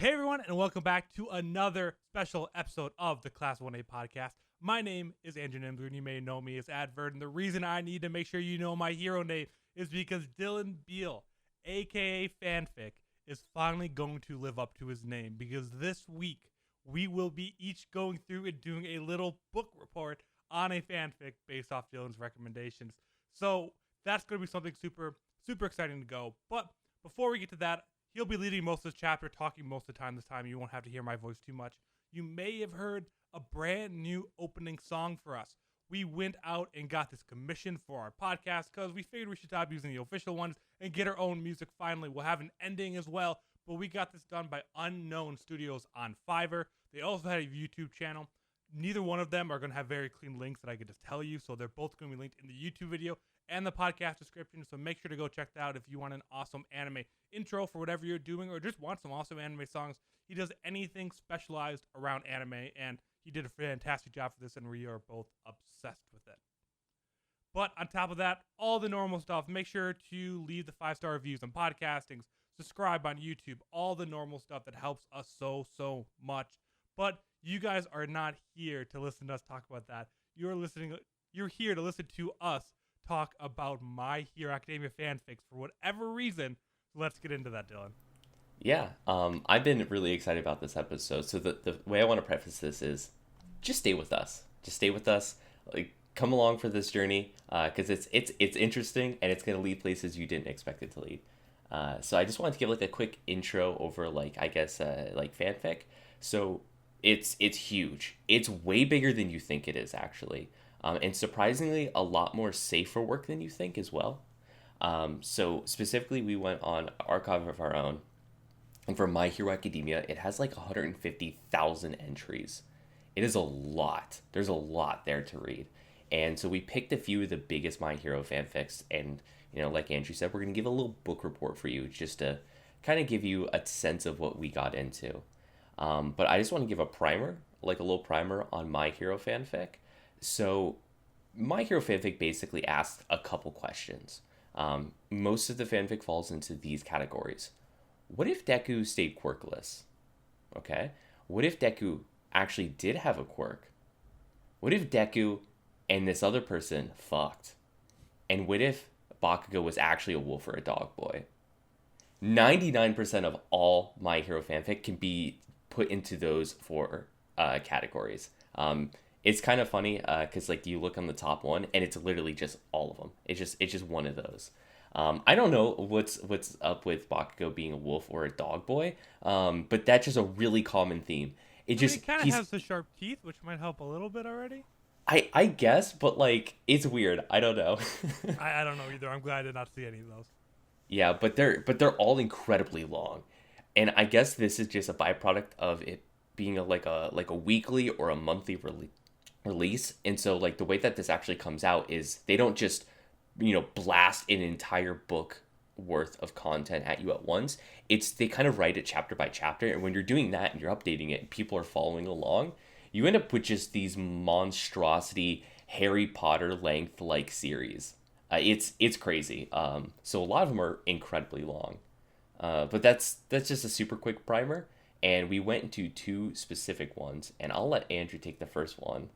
Hey everyone, and welcome back to another special episode of the Class 1A podcast. My name is Andrew Nimsler, and you may know me as Advert, and the reason I need to make sure you know my hero name is because Dylan Beal, aka Fanfic, is finally going to live up to his name, because this week we will be each going through and doing a little book report on a fanfic based off Dylan's recommendations. So that's going to be something super exciting to go. But before we get to that, he'll be leading most of this chapter, talking most of the time this time. You won't have to hear my voice too much. You may have heard a brand new opening song for us. We went out and got this commission for our podcast because we figured we should stop using the official ones and get our own music finally. We'll have an ending as well, but we got this done by UnknownStudios on Fiverr. They also had a YouTube channel. Neither one of them are going to have very clean links that I could just tell you, so they're both going to be linked in the YouTube video and the podcast description, so make sure to go check that out if you want an awesome anime intro for whatever you're doing or just want some awesome anime songs. He does anything specialized around anime, and he did a fantastic job for this, and we are both obsessed with it. But on top of that, all the normal stuff, make sure to leave the 5-star reviews on podcastings, subscribe on YouTube, all the normal stuff that helps us so much. But you guys are not here to listen to us talk about that. You're here to listen to us talk about My Hero Academia fanfics for whatever reason. Let's get into that, Dylan. Yeah, I've been really excited about this episode. So the way I want to preface this is just stay with us. Just stay with us. Like, come along for this journey because it's interesting and it's going to lead places you didn't expect it to lead. So I just wanted to give like a quick intro over like fanfic. So it's huge. It's way bigger than you think it is actually. And surprisingly, a lot more safe for work than you think as well. So specifically, we went on Archive of Our Own. And for My Hero Academia, it has like 150,000 entries. It is a lot. There's a lot there to read. And so we picked a few of the biggest My Hero fanfics. And, you know, like Andrew said, we're going to give a little book report for you just to kind of give you a sense of what we got into. But I just want to give a primer, like a little primer on My Hero fanfic. So My Hero fanfic basically asks a couple questions. Most of the fanfic falls into these categories. What if Deku stayed quirkless? Okay. What if Deku actually did have a quirk? What if Deku and this other person fucked? And what if Bakugo was actually a wolf or a dog boy? 99% of all My Hero fanfic can be put into those four categories. It's kind of funny because like you look on the top one and it's literally just all of them. It's just one of those. I don't know what's up with Bakugo being a wolf or a dog boy, but that's just a really common theme. He kind of has the sharp teeth, which might help a little bit already. I guess, but like it's weird. I don't know. I don't know either. I'm glad I did not see any of those. Yeah, but they're all incredibly long, and I guess this is just a byproduct of it being a weekly or a monthly release. And so like the way that this actually comes out is they don't just, you know, blast an entire book worth of content at you at once. They kind of write it chapter by chapter, and when you're doing that and you're updating it and people are following along, you end up with just these monstrosity Harry Potter length like series. It's crazy. So a lot of them are incredibly long, but that's just a super quick primer, and we went into two specific ones, and I'll let Andrew take the first one.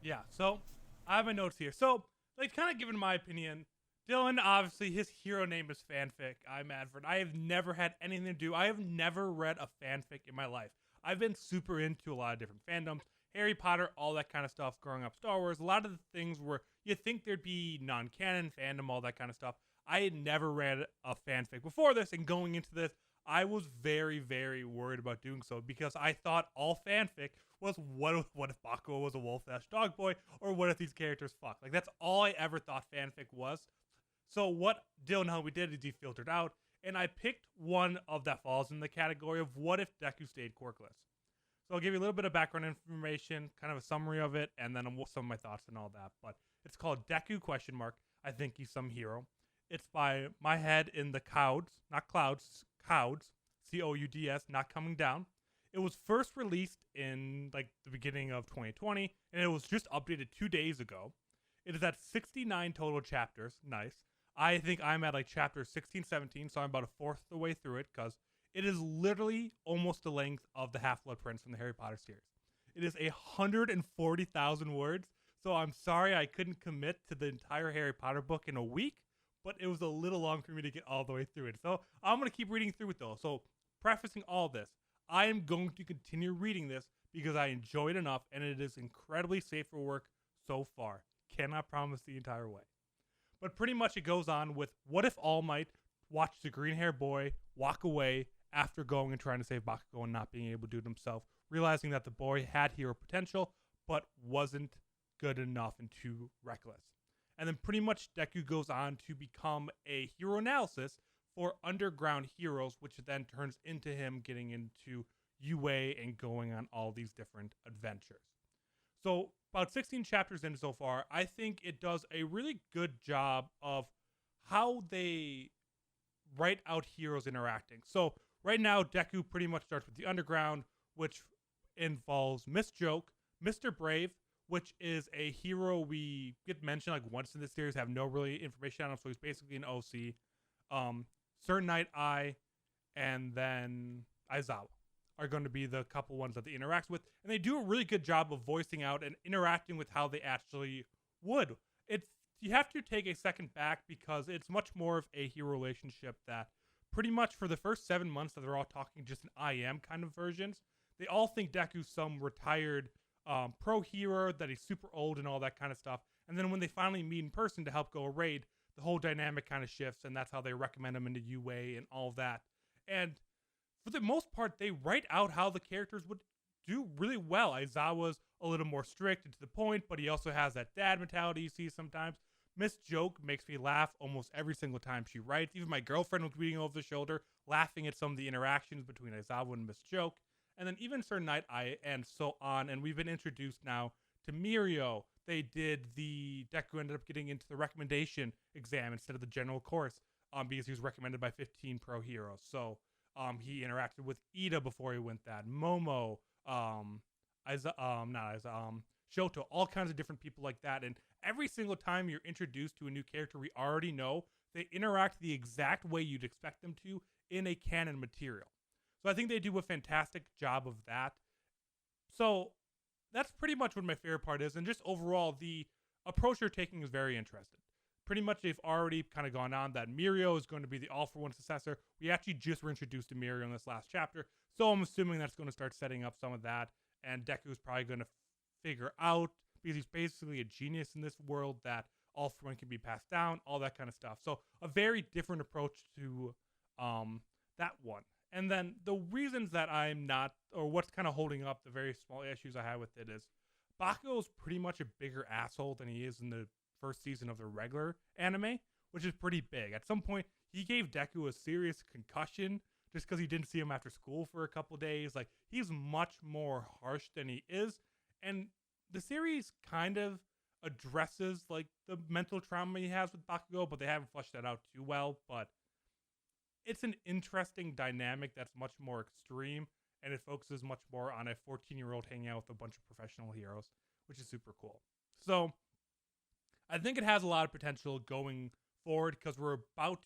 Yeah, so I have my notes here. So, like, kind of giving my opinion, Dylan, obviously, his hero name is Fanfic. I'm Advert. I have never had anything to do. I have never read a fanfic in my life. I've been super into a lot of different fandoms, Harry Potter, all that kind of stuff, growing up, Star Wars, a lot of the things where you think there'd be non-canon, fandom, all that kind of stuff. I had never read a fanfic before this, and going into this, I was very worried about doing so because I thought all fanfic was what if Bakugo was a wolf-dog boy, or what if these characters fuck? Like, that's all I ever thought fanfic was. So what Dylan and how we did is he filtered out, and I picked one of that falls in the category of what if Deku stayed quirkless. So I'll give you a little bit of background information, kind of a summary of it, and then some of my thoughts and all that. But it's called Deku ? I think he's some hero. It's by My Head in the Clouds, not Clouds, Clouds, Couds, not coming down. It was first released in like the beginning of 2020, and it was just updated 2 days ago. It is at 69 total chapters. Nice. I think I'm at like chapter 16, 17, so I'm about a fourth of the way through it because It is literally almost the length of the Half-Blood Prince from the Harry Potter series. It is 140,000 words, so I'm sorry I couldn't commit to the entire Harry Potter book in a week, but it was a little long for me to get all the way through it. So I'm going to keep reading through it though. So prefacing all this, I am going to continue reading this because I enjoy it enough and it is incredibly safe for work so far. Cannot promise the entire way. But pretty much it goes on with what if All Might watched the green hair boy walk away after going and trying to save Bakugo and not being able to do it himself, realizing that the boy had hero potential but wasn't good enough and too reckless. And then pretty much Deku goes on to become a hero analysis for underground heroes, which then turns into him getting into UA and going on all these different adventures. So about 16 chapters in so far, I think it does a really good job of how they write out heroes interacting. So right now, Deku pretty much starts with the underground, which involves Miss Joke, Mr. Brave, which is a hero we get mentioned like once in the series, have no really information on him, so he's basically an OC. Sir Night Eye, and then Aizawa are going to be the couple ones that they interact with, and they do a really good job of voicing out and interacting with how they actually would. You have to take a second back because it's much more of a hero relationship that pretty much for the first 7 months that they're all talking just an I am kind of versions. They all think Deku's some retired pro hero, that he's super old and all that kind of stuff. And then when they finally meet in person to help go a raid, the whole dynamic kind of shifts, and that's how they recommend him into UA and all of that. And for the most part, they write out how the characters would do really well. Aizawa's a little more strict and to the point, but he also has that dad mentality you see sometimes. Miss Joke makes me laugh almost every single time she writes. Even my girlfriend was reading over the shoulder, laughing at some of the interactions between Aizawa and Miss Joke. And then even Sir Night Eye and so on. And we've been introduced now to Mirio. They did Deku ended up getting into the recommendation exam instead of the general course because he was recommended by 15 pro heroes. So he interacted with Ida before he went that. Momo, Shoto, all kinds of different people like that. And every single time you're introduced to a new character we already know, they interact the exact way you'd expect them to in a canon material. So I think they do a fantastic job of that. So that's pretty much what my favorite part is. And just overall, the approach they're taking is very interesting. Pretty much they've already kind of gone on that Mirio is going to be the all-for-one successor. We actually just were introduced to Mirio in this last chapter. So I'm assuming that's going to start setting up some of that. And Deku is probably going to figure out, because he's basically a genius in this world, that all-for-one can be passed down, all that kind of stuff. So a very different approach to that one. And then the reasons that I'm not, or what's kind of holding up the very small issues I have with it is Bakugo is pretty much a bigger asshole than he is in the first season of the regular anime, which is pretty big. At some point, he gave Deku a serious concussion just because he didn't see him after school for a couple days. Like, he's much more harsh than he is. And the series kind of addresses like the mental trauma he has with Bakugo, but they haven't fleshed that out too well. But it's an interesting dynamic that's much more extreme, and it focuses much more on a 14-year-old hanging out with a bunch of professional heroes, which is super cool. So I think it has a lot of potential going forward because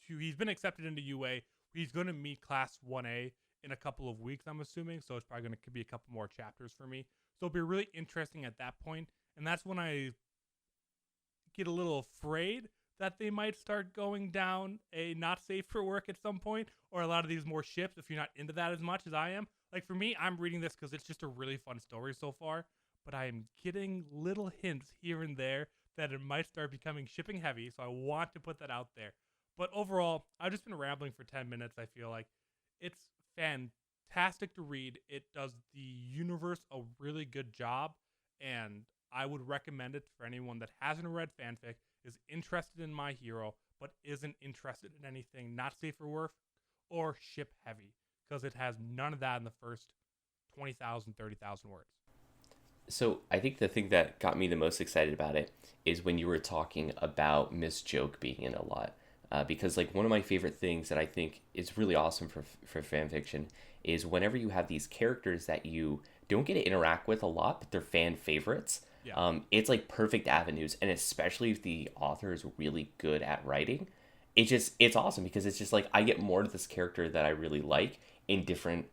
he's been accepted into UA. He's going to meet Class 1A in a couple of weeks, I'm assuming. So it's probably going to be a couple more chapters for me. So it'll be really interesting at that point. And that's when I get a little afraid that they might start going down a not safe for work at some point, or a lot of these more ships if you're not into that as much as I am. Like for me, I'm reading this because it's just a really fun story so far, but I am getting little hints here and there that it might start becoming shipping heavy, so I want to put that out there. But overall, I've just been rambling for 10 minutes. I feel like it's fantastic to read. It does the universe a really good job, and I would recommend it for anyone that hasn't read fanfic, is interested in My Hero, but isn't interested in anything not safe for work or ship heavy, because it has none of that in the first 20,000, 30,000 words. So I think the thing that got me the most excited about it is when you were talking about Miss Joke being in a lot. Because like one of my favorite things that I think is really awesome for fan fiction is whenever you have these characters that you don't get to interact with a lot, but they're fan favorites. Yeah. It's like perfect avenues, and especially if the author is really good at writing, it's awesome because it's just like I get more to this character that I really like, in different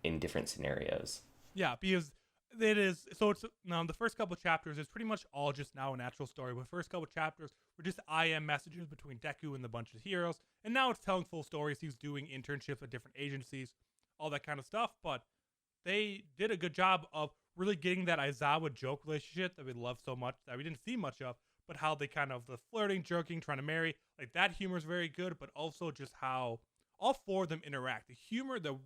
scenarios. Yeah, because it is. So it's now the first couple chapters is pretty much all just now a natural story. But the first couple chapters were just IM messages between Deku and the bunch of heroes, and now it's telling full stories. He's doing internships at different agencies, all that kind of stuff. But they did a good job of really getting that Aizawa joke relationship that we love so much that we didn't see much of, but how they kind of the flirting, joking, trying to marry, like that humor is very good, but also just how all four of them interact. The humor, the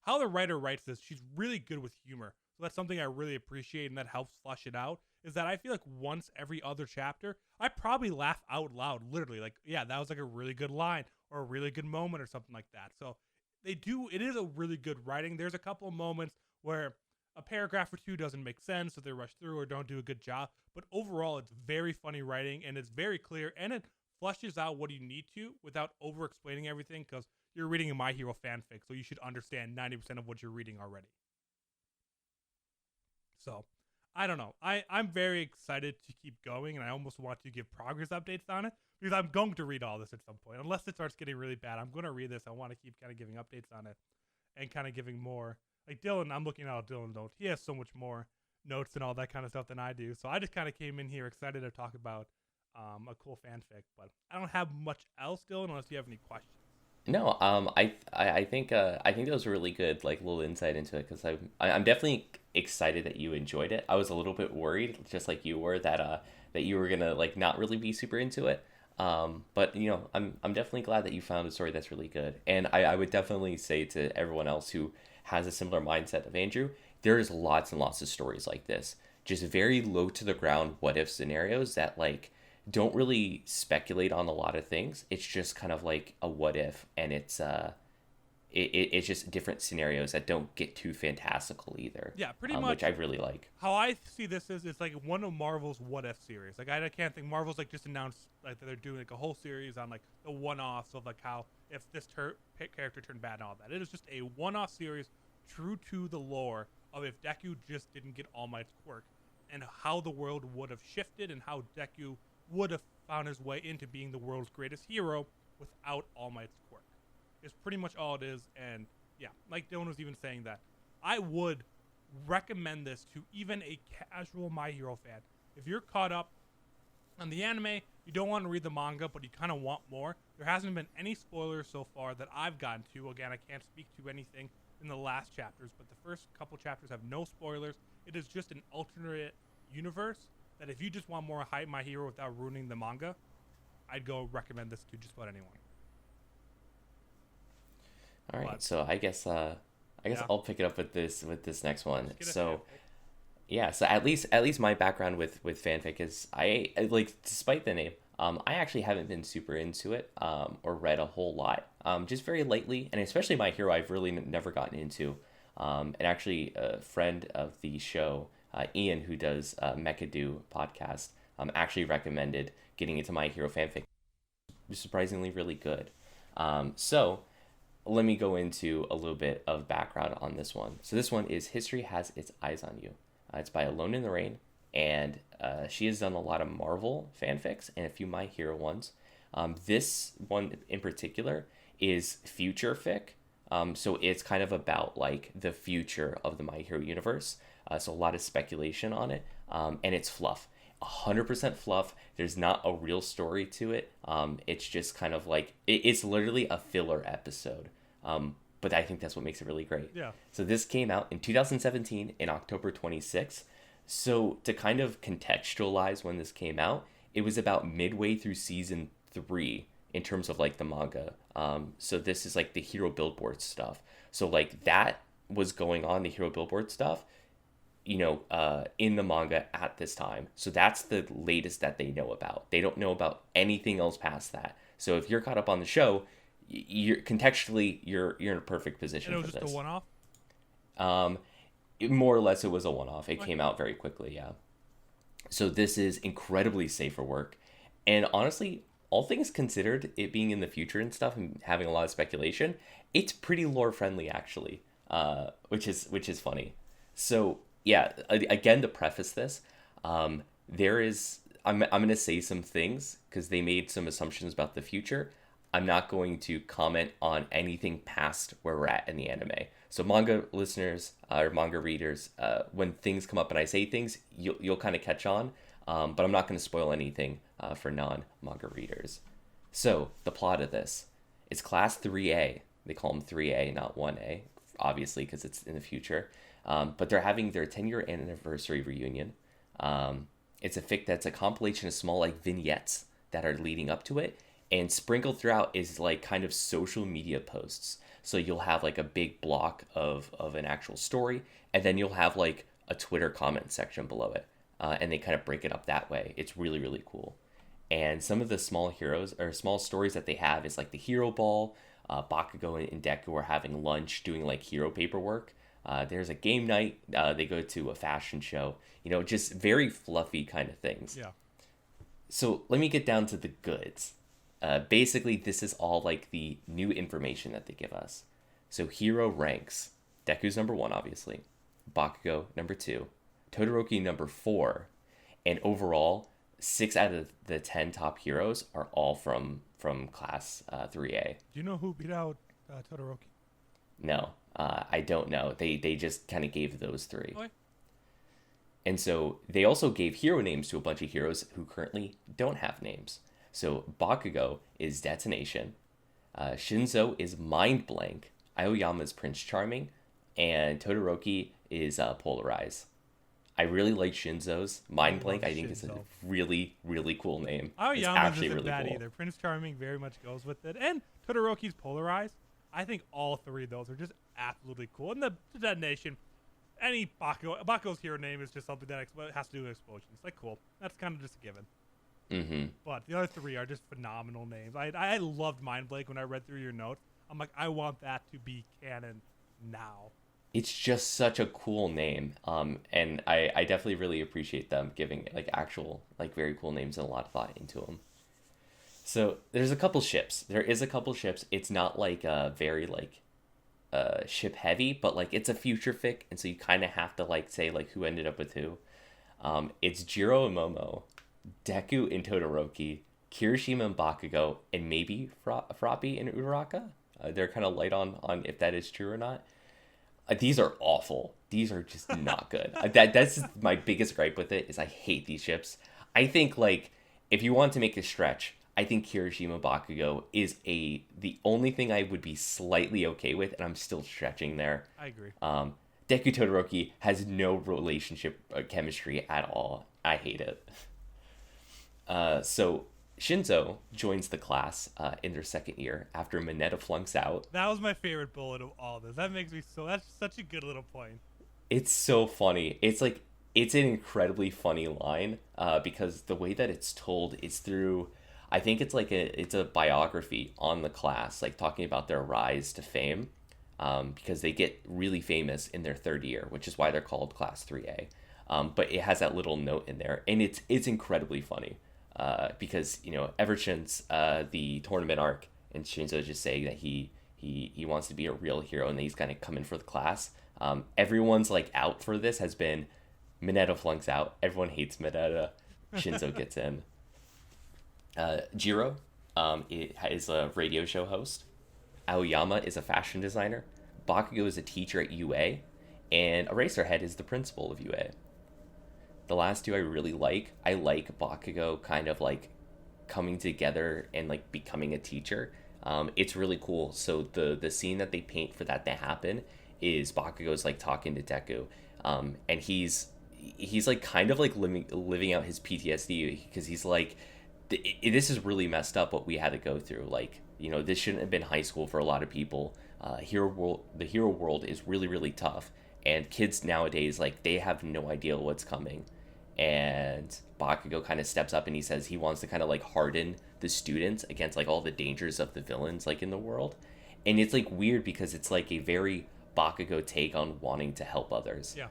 how the writer writes this, she's really good with humor. So that's something I really appreciate, and that helps flush it out. Is that I feel like once every other chapter, I probably laugh out loud, literally. Like, yeah, that was like a really good line or a really good moment or something like that. So they do, it is a really good writing. There's a couple of moments where a paragraph or two doesn't make sense, so they rush through or don't do a good job. But overall, it's very funny writing, and it's very clear, and it flushes out what you need to without over explaining everything, because you're reading a My Hero fanfic, so you should understand 90% of what you're reading already. So, I don't know. I'm very excited to keep going, and I almost want to give progress updates on it, because I'm going to read all this at some point. Unless it starts getting really bad, I'm going to read this. I want to keep kind of giving updates on it and kind of giving more. Like Dylan, I'm looking at Dylan's notes. He has so much more notes and all that kind of stuff than I do. So I just kind of came in here excited to talk about a cool fanfic. But I don't have much else, Dylan, unless you have any questions. No, I think that was a really good like little insight into it, because I'm definitely excited that you enjoyed it. I was a little bit worried, just like you were, that you were gonna like not really be super into it. But you know, I'm definitely glad that you found a story that's really good. And I would definitely say to everyone else who has a similar mindset of Andrew, there's lots and lots of stories like this, just very low to the ground what if scenarios that like don't really speculate on a lot of things. It's just kind of like a what if, and it's just different scenarios that don't get too fantastical either. Yeah, pretty much. Which I really like. How I see this is it's like one of Marvel's what if series. Like I can't think Marvel's like just announced like that they're doing like a whole series on like the one-offs of like how if this character turned bad and all that. It is just a one-off series true to the lore of if Deku just didn't get All Might's quirk, and how the world would have shifted, and how Deku would have found his way into being the world's greatest hero without All Might's quirk. It's pretty much all it is. And yeah, like Dylan was even saying, that I would recommend this to even a casual My Hero fan. If you're caught up on the anime, you don't want to read the manga, but you kind of want more, there hasn't been any spoilers so far that I've gotten to. Again, I can't speak to anything in the last chapters, but the first couple chapters have no spoilers. It is just an alternate universe that if you just want more hype My Hero without ruining the manga, I'd go recommend this to just about anyone. All right, so I guess I'll pick it up with this next one. So yeah, so at least my background with fanfic is I like, despite the name, I actually haven't been super into it or read a whole lot, just very lightly, and especially My Hero I've really never gotten into. And actually a friend of the show, Ian, who does Mechadu podcast, actually recommended getting into My Hero fanfic. It was surprisingly really good. So let me go into a little bit of background on this one. So this one is History Has Its Eyes on You. It's by Alone in the Rain, and she has done a lot of Marvel fanfics and a few My Hero ones. This one in particular is future fic. So it's kind of about like the future of the My Hero universe. So a lot of speculation on it, and it's fluff. 100% fluff. There's not a real story to it. It's just kind of like it's literally a filler episode. But I think that's what makes it really great. Yeah. So this came out in 2017 in October 26th. So to kind of contextualize when this came out, it was about midway through season 3 in terms of like the manga. So this is like the Hero Billboard stuff. So like that was going on, the Hero Billboard stuff, you know, in the manga at this time. So that's the latest that they know about. They don't know about anything else past that. So if you're caught up on the show, you're contextually you're in a perfect position. And it was for just this. a one-off? More or less, it was a one-off. It came out very quickly, yeah. So this is incredibly safe for work, and honestly, all things considered, it being in the future and stuff, and having a lot of speculation, it's pretty lore friendly actually, which is funny. So yeah, again, to preface this, there is I'm gonna say some things because they made some assumptions about the future. I'm not going to comment on anything past where we're at in the anime. So manga listeners or manga readers, when things come up and I say things, you'll kind of catch on. But I'm not going to spoil anything for non-manga readers. So the plot of this, it's class 3A. They call them 3A, not 1A, obviously, because it's in the future. But they're having their 10-year anniversary reunion. It's a fic that's a compilation of small like vignettes that are leading up to it. And sprinkled throughout is like kind of social media posts. So you'll have like a big block of an actual story, and then you'll have like a Twitter comment section below it. And they kind of break it up that way. It's really, really cool. And some of the small heroes or small stories that they have is like the hero ball. Bakugo and Deku are having lunch doing like hero paperwork. There's a game night. They go to a fashion show. Just very fluffy kind of things. Yeah. So let me get down to the goods. Basically, this is all like the new information that they give us. So hero ranks. Deku's number 1, obviously. Bakugo, number 2. Todoroki, number 4. And overall, 6 out of the 10 top heroes are all from class 3A. Do you know who beat out Todoroki? No, I don't know. They just kind of gave those 3. Okay. And so they also gave hero names to a bunch of heroes who currently don't have names. So Bakugo is Detonation, Shinzo is Mind Blank, Aoyama is Prince Charming, and Todoroki is Polarize. I really like Shinzo's Mind Blank. I think it's a really, really cool name. Aoyama's isn't really bad cool. Either. Prince Charming very much goes with it. And Todoroki's Polarize. I think all 3 of those are just absolutely cool. And the Detonation, any Bakugo's hero name is just something that has to do with explosions. Like, cool. That's kind of just a given. Mm-hmm. But the other 3 are just phenomenal names. I loved Mind Blank when I read through your notes. I'm like, I want that to be canon now. It's just such a cool name. And I definitely really appreciate them giving like actual like very cool names and a lot of thought into them. So there's a couple ships. There is a couple ships. It's not like very like ship heavy, but like it's a future fic, and so you kind of have to like say like who ended up with who. It's Jiro and Momo, Deku and Todoroki, Kirishima and Bakugo, and maybe Froppy and Uraraka. They're kind of light on if that is true or not. These are awful. These are just not good. That's my biggest gripe with it is I hate these ships. I think like if you want to make a stretch, I think Kirishima Bakugo is the only thing I would be slightly okay with, and I'm still stretching there. I agree. Deku Todoroki has no relationship chemistry at all. I hate it. So Shinzo joins the class in their second year after Mineta flunks out. That was my favorite bullet of all this. That makes me that's such a good little point. It's so funny. It's like, it's an incredibly funny line because the way that it's told is through, I think it's like it's a biography on the class, like talking about their rise to fame because they get really famous in their third year, which is why they're called class 3A. But it has that little note in there, and it's incredibly funny because, you know, ever since the tournament arc and Shinzo just saying that he wants to be a real hero and that he's kind of coming for the class, everyone's like out for this has been Mineta flunks out. Everyone hates Mineta. Shinzo gets in. Jiro is a radio show host. Aoyama is a fashion designer. Bakugo is a teacher at UA. And Eraserhead is the principal of UA. The last two I really like. I like Bakugo kind of like coming together and like becoming a teacher. It's really cool. So the scene that they paint for that to happen is Bakugo's like talking to Deku. And he's like kind of like living out his PTSD because he's like, this is really messed up what we had to go through. Like, you know, this shouldn't have been high school for a lot of people. The hero world is really, really tough. And kids nowadays, like, they have no idea what's coming. And Bakugo kind of steps up and he says he wants to kind of like harden the students against like all the dangers of the villains like in the world. And it's like weird because it's like a very Bakugo take on wanting to help others. Yeah.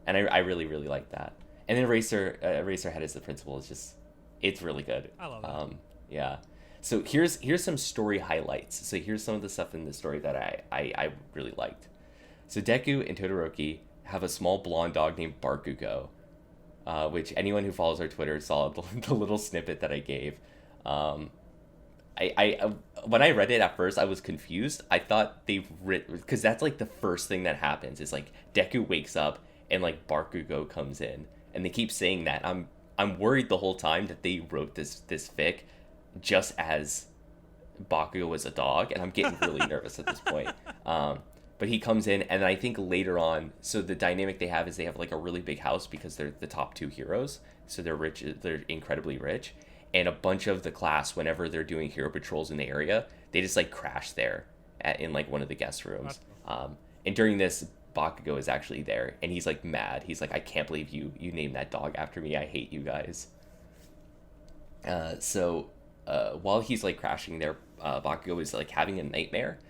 And I really, really like that. And then Eraserhead as the principal is just, it's really good. I love that. Yeah. So here's some story highlights. So here's some of the stuff in the story that I really liked. So Deku and Todoroki have a small blonde dog named Bakugo, which anyone who follows our Twitter saw the little snippet that I gave. I when I read it at first, I was confused. I thought they written, because that's like the first thing that happens is like Deku wakes up and like Bakugo comes in, and they keep saying that. I'm worried the whole time that they wrote this fic just as Bakugo was a dog, and I'm getting really nervous at this point. But he comes in, and I think later on, so the dynamic they have is they have like a really big house because they're the top two heroes, so they're rich, they're incredibly rich, and a bunch of the class, whenever they're doing hero patrols in the area, they just like crash there in like one of the guest rooms. And during this, Bakugo is actually there, and he's like mad. He's like, I can't believe you named that dog after me. I hate you guys. So while he's like crashing there, Bakugo is like having a nightmare,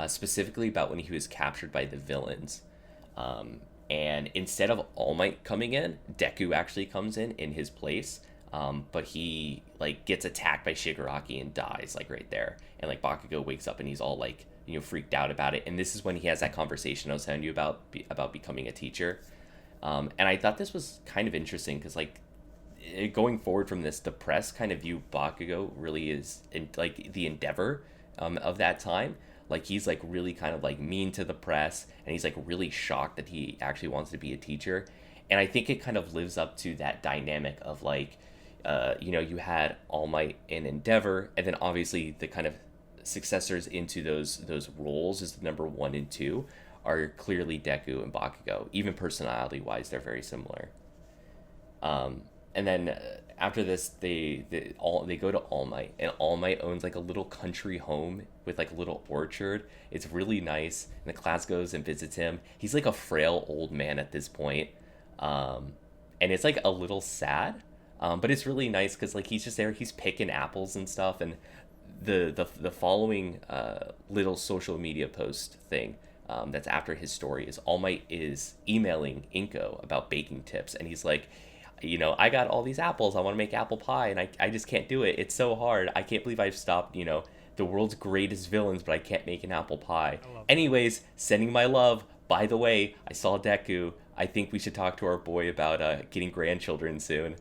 specifically about when he was captured by the villains. And instead of All Might coming in, Deku actually comes in his place. But he like gets attacked by Shigaraki and dies like right there. And like Bakugo wakes up and he's all like, freaked out about it. And this is when he has that conversation I was telling you about becoming a teacher. And I thought this was kind of interesting because like going forward from this, the press kind of view Bakugo really is in like the Endeavor of that time. Like he's like really kind of like mean to the press, and he's like really shocked that he actually wants to be a teacher. And I think it kind of lives up to that dynamic of like, you had All Might and Endeavor, and then obviously the kind of successors into those roles is the number 1 and 2 are clearly Deku and Bakugo. Even personality wise, they're very similar. And then after this, they go to All Might, and All Might owns like a little country home with like a little orchard. It's really nice, and the class goes and visits him. He's like a frail old man at this point, and it's like a little sad, but it's really nice because like he's just there, he's picking apples and stuff. And the following little social media post thing that's after his story is All Might is emailing Inko about baking tips, and he's like, I got all these apples. I want to make apple pie, and I just can't do it. It's so hard. I can't believe I've stopped, the world's greatest villains, but I can't make an apple pie. Anyways, sending my love. By the way, I saw Deku. I think we should talk to our boy about getting grandchildren soon.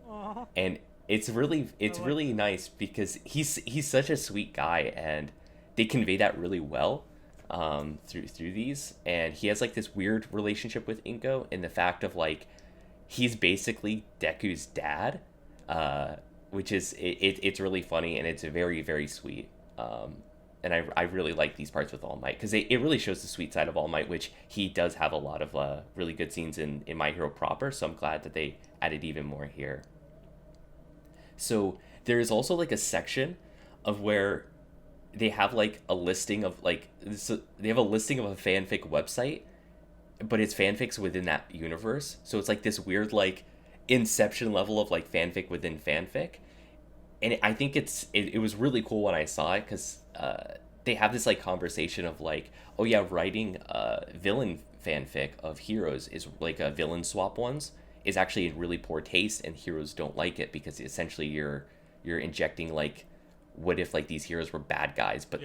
Aww. And it's really nice because he's such a sweet guy, and they convey that really well through these. And he has like this weird relationship with Inko, and the fact of like, he's basically Deku's dad, which is it's really funny, and it's very, very sweet. And I really like these parts with All Might because it really shows the sweet side of All Might, which he does have a lot of really good scenes in My Hero proper. So I'm glad that they added even more here. So there is also like a section of where they have like a listing of like, so they have a listing of a fanfic website, but it's fanfics within that universe. So it's like this weird like Inception level of like fanfic within fanfic. And I think it was really cool when I saw it because they have this like conversation of like, oh yeah, writing villain fanfic of heroes is like a villain swap ones is actually in really poor taste, and heroes don't like it because essentially you're injecting like, what if like these heroes were bad guys, but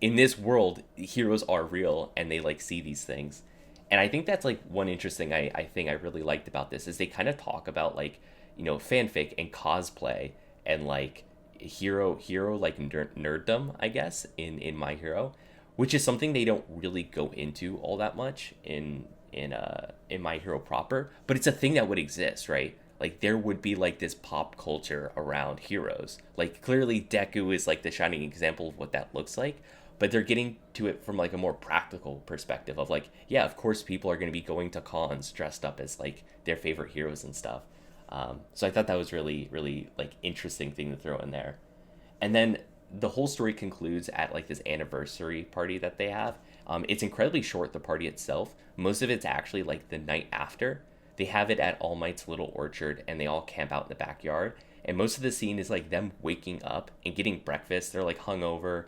in this world heroes are real and they like see these things. And I think that's like one interesting thing I really liked about this is they kind of talk about like, fanfic and cosplay and like hero like nerddom, I guess, in My Hero, which is something they don't really go into all that much in My Hero proper, but it's a thing that would exist, right? Like there would be like this pop culture around heroes. Like clearly Deku is like the shining example of what that looks like, but they're getting to it from like a more practical perspective of like, yeah, of course people are going to be going to cons dressed up as like their favorite heroes and stuff. So I thought that was really, really like interesting thing to throw in there. And then the whole story concludes at like this anniversary party that they have. It's incredibly short, the party itself. Most of it's actually like the night after. They have it at All Might's little orchard, and they all camp out in the backyard. And most of the scene is like them waking up and getting breakfast. They're like hungover.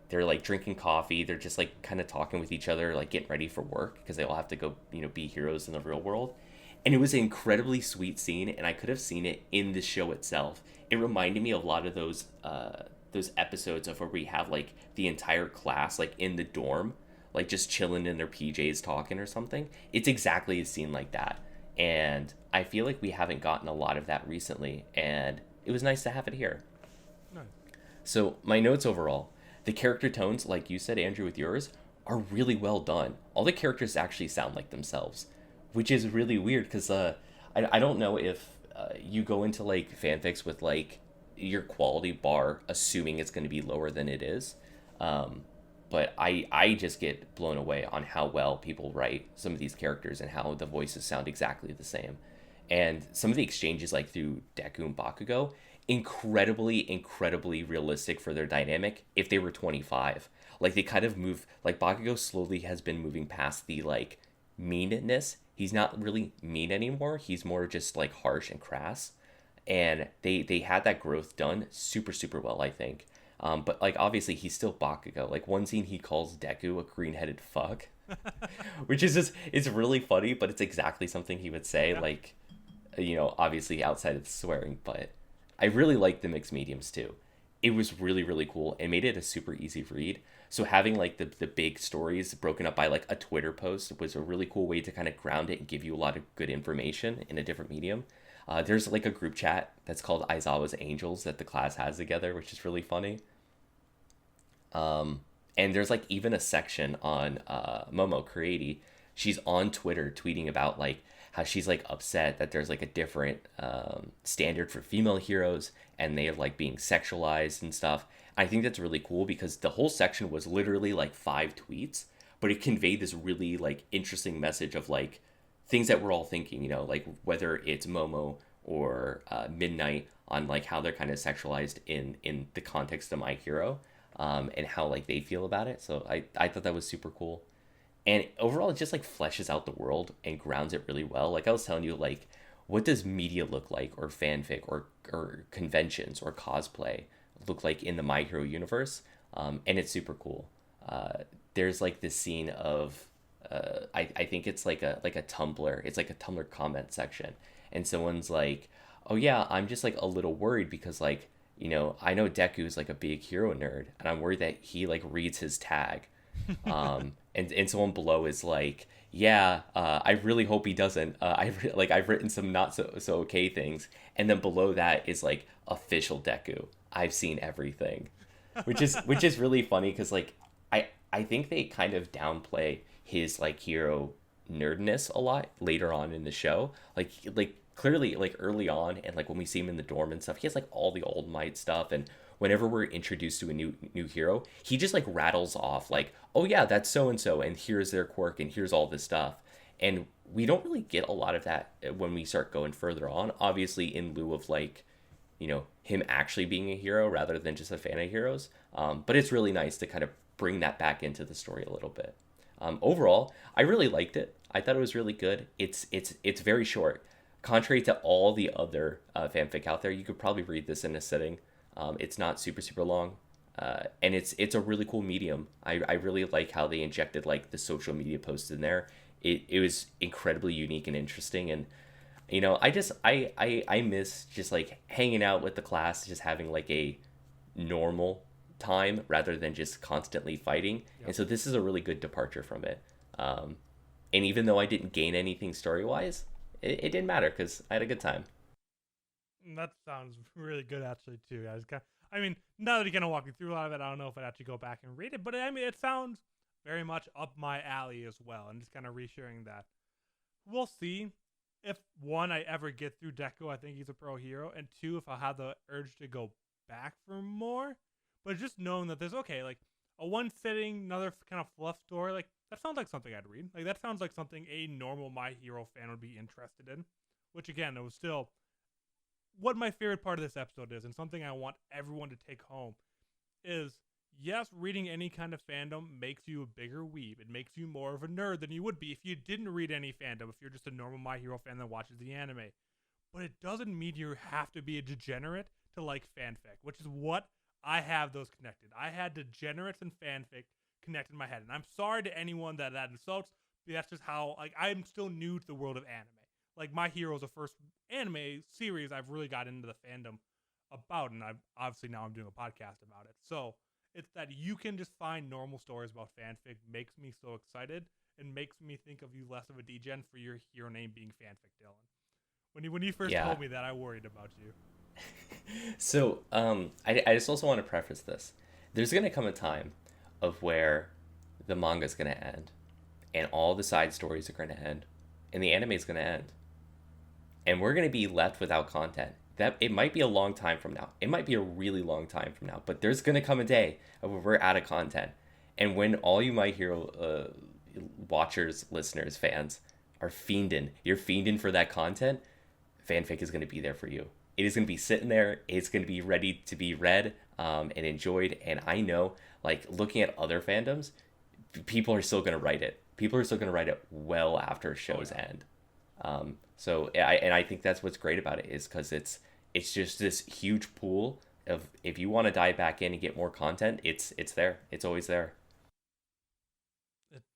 They're like drinking coffee. They're just like kind of talking with each other, like getting ready for work because they all have to go, be heroes in the real world. And it was an incredibly sweet scene, and I could have seen it in the show itself. It reminded me of a lot of those episodes of where we have like the entire class like in the dorm, like just chilling in their PJs talking or something. It's exactly a scene like that. And I feel like we haven't gotten a lot of that recently, and it was nice to have it here. Nice. So my notes overall, the character tones, like you said, Andrew, with yours, are really well done. All the characters actually sound like themselves, which is really weird because I don't know if you go into like fanfics with like your quality bar assuming it's going to be lower than it is. Um, but I just get blown away on how well people write some of these characters and how the voices sound exactly the same. And some of the exchanges like through Deku and Bakugo, incredibly realistic for their dynamic if they were 25. Like they kind of move like Bakugo slowly has been moving past the like meanness. He's not really mean anymore. He's more just like harsh and crass. And they had that growth done super well, I think. But like obviously he's still Bakugo. Like one scene he calls Deku a green-headed fuck, which is just it's really funny, but it's exactly something he would say. Yeah. Like obviously outside of the swearing, but I really liked the mixed mediums too. It was really cool and made it a super easy read. So having like the big stories broken up by like a Twitter post was a really cool way to kind of ground it and give you a lot of good information in a different medium. There's like a group chat that's called Aizawa's Angels that the class has together, which is really funny. And there's like even a section on Momo Creati. She's on Twitter tweeting about like how she's like upset that there's like a different standard for female heroes and they're like being sexualized and stuff. I think that's really cool because the whole section was literally like 5 tweets, but it conveyed this really like interesting message of like things that we're all thinking, like whether it's Momo or Midnight on like how they're kind of sexualized in the context of My Hero, and how like they feel about it. So I thought that was super cool. And overall it just like fleshes out the world and grounds it really well. Like I was telling you, like what does media look like or fanfic or conventions or cosplay look like in the My Hero universe? And it's super cool. There's like this scene of I think it's like a Tumblr. It's like a Tumblr comment section, and someone's like, "Oh yeah, I'm just like a little worried because like I know Deku's like a big hero nerd, and I'm worried that he like reads his tag." And someone below is like, "Yeah, I really hope he doesn't. I've written some not so okay things," and then below that is like official Deku. I've seen everything, which is really funny because like I think they kind of downplay his like hero nerdness a lot later on in the show. Like clearly like early on and like when we see him in the dorm and stuff, he has like all the Old Might stuff, and whenever we're introduced to a new hero, he just like rattles off like, "Oh yeah, that's so and so, and here's their quirk, and here's all this stuff." And we don't really get a lot of that when we start going further on. Obviously, in lieu of like, him actually being a hero rather than just a fan of heroes. But it's really nice to kind of bring that back into the story a little bit. Overall, I really liked it. I thought it was really good. It's very short. Contrary to all the other fanfic out there, you could probably read this in a sitting. It's not super long, and it's a really cool medium. I really like how they injected like the social media posts in there. It was incredibly unique and interesting, and I miss just like hanging out with the class, just having like a normal time rather than just constantly fighting. Yep. And so this is a really good departure from it. And even though I didn't gain anything story wise, it didn't matter because I had a good time. That sounds really good, actually, too. I mean, now that you're gonna walk me through a lot of it, I don't know if I'd actually go back and read it, but I mean, it sounds very much up my alley as well, and just kind of reassuring that we'll see if one I ever get through Deku. I think he's a pro hero, and two, if I'll have the urge to go back for more. But just knowing that there's like a one sitting, another kind of fluff story, like that sounds like something I'd read. Like that sounds like something a normal My Hero fan would be interested in. Which again, it was still what my favorite part of this episode is, and something I want everyone to take home is, yes, reading any kind of fandom makes you a bigger weeb. It makes you more of a nerd than you would be if you didn't read any fandom, if you're just a normal My Hero fan that watches the anime. But it doesn't mean you have to be a degenerate to like fanfic, which is what I have those connected. I had degenerates and fanfic connected in my head. And I'm sorry to anyone that insults, but that's just how, like, I'm still new to the world of anime. Like, My Hero is the first anime series I've really got into the fandom about, and I've obviously now I'm doing a podcast about it. So it's that you can just find normal stories about fanfic makes me so excited and makes me think of you less of a degen for your hero name being fanfic, Dylan. When you first Yeah. told me that, I worried about you. So, I just also want to preface this. There's going to come a time of where the manga's going to end, and all the side stories are going to end, and the anime is going to end, and we're going to be left without content. That it might be a long time from now. It might be a really long time from now, but there's going to come a day of where we're out of content, and when all you My Hero watchers, listeners, fans are fiending, you're fiending for that content. Fanfic is going to be there for you. It is going to be sitting there. It's going to be ready to be read and enjoyed. And I know, like, looking at other fandoms, people are still going to write it. People are still going to write it well after shows end. I think that's what's great about it, is because it's just this huge pool of, if you want to dive back in and get more content, it's there. It's always there.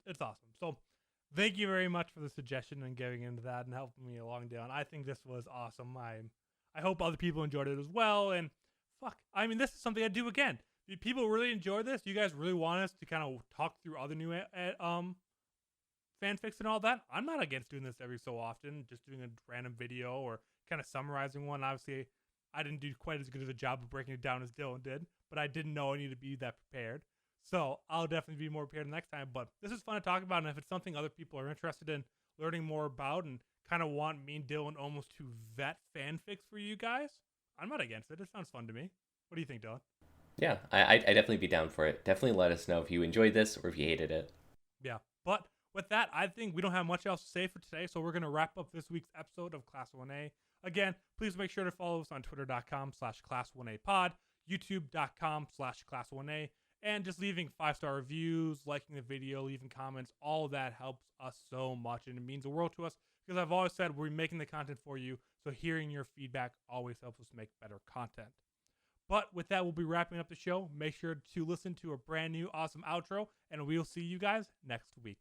It's awesome. So thank you very much for the suggestion and getting into that and helping me along down. I think this was awesome. I hope other people enjoyed it as well. And this is something I'd do again. If people really enjoy this, you guys really want us to kind of talk through other new fanfics and all that, I'm not against doing this every so often, just doing a random video or kind of summarizing one. Obviously, I didn't do quite as good of a job of breaking it down as Dylan did, but I didn't know I needed to be that prepared. So I'll definitely be more prepared next time. But this is fun to talk about, and if it's something other people are interested in learning more about and kind of want me and Dylan almost to vet fanfics for you guys, I'm not against it. It sounds fun to me. What do you think, Dylan? Yeah, I'd definitely be down for it. Definitely let us know if you enjoyed this or if you hated it. Yeah, but with that, I think we don't have much else to say for today, so we're going to wrap up this week's episode of Class 1A. Again, please make sure to follow us on twitter.com/class1apod, youtube.com/class1a, and just leaving 5-star reviews, liking the video, leaving comments. All of that helps us so much, and it means the world to us, because I've always said we're making the content for you, so hearing your feedback always helps us make better content. But with that, we'll be wrapping up the show. Make sure to listen to a brand new awesome outro, and we'll see you guys next week.